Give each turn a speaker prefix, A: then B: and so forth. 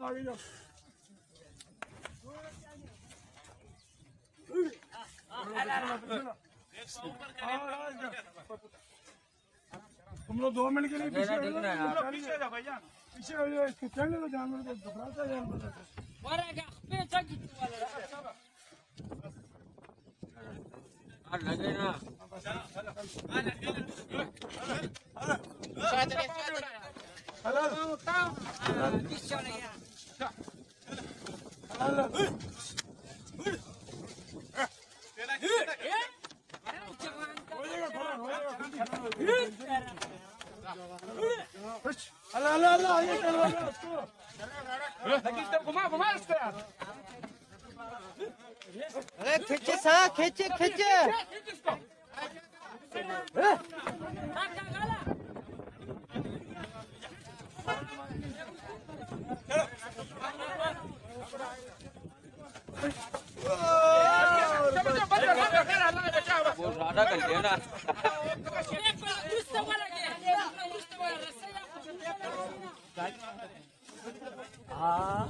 A: आगे जाओ। तुम लोग 2 मिनट के लिए पीछे जाओ भैया, पीछे हो जाओ। इसको चढ़ने दो, जानवर को घबराता है जानवर।
B: लगे ना
A: घुमा इसको यार।
C: अरे खींचे सा खींचे खींचे
B: वो राडा कर लिया ना
C: हाँ